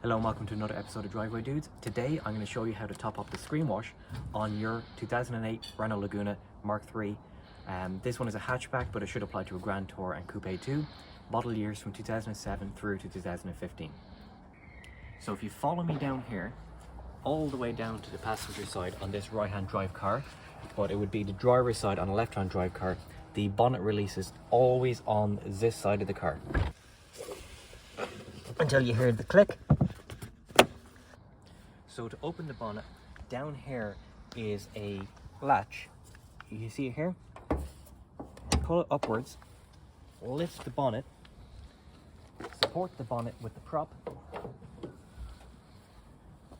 Hello and welcome to another episode of Driveway Dudes. Today I'm going to show you how to top up the screen wash on your 2008 Renault Laguna Mark III. This one is a hatchback, but it should apply to a Grand Tour and Coupe too. Model years from 2007 through to 2015. So if you follow me down here, all the way down to the passenger side on this right-hand drive car, but it would be the driver's side on a left-hand drive car, the bonnet release is always on this side of the car. Until you hear the click. So to open the bonnet, down here is a latch. You see it here? Pull it upwards, lift the bonnet, support the bonnet with the prop,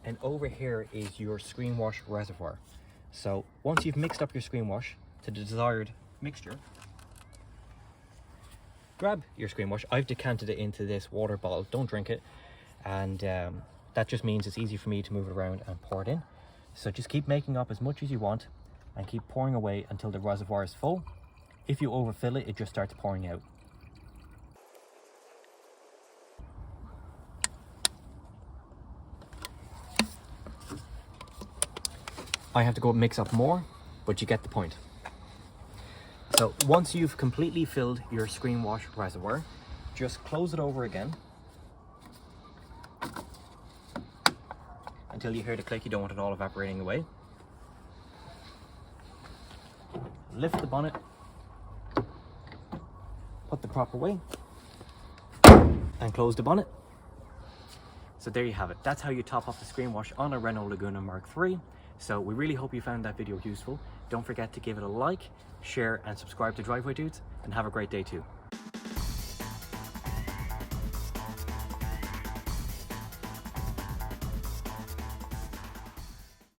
and over here is your screen wash reservoir. So once you've mixed up your screen wash to the desired mixture, grab your screen wash. I've decanted it into this water bottle, don't drink it, and that just means it's easy for me to move it around and pour it in. So just keep making up as much as you want and keep pouring away until the reservoir is full. If you overfill it, it just starts pouring out. I have to go mix up more, but you get the point. So once you've completely filled your screen wash reservoir, just close it over again until you hear the click. You don't want it all evaporating away. Lift the bonnet, put the prop away, and close the bonnet. So there you have it. That's how you top up the screen wash on a Renault Laguna Mark III. So we really hope you found that video useful. Don't forget to give it a like, share, and subscribe to Driveway Dudes, and have a great day too.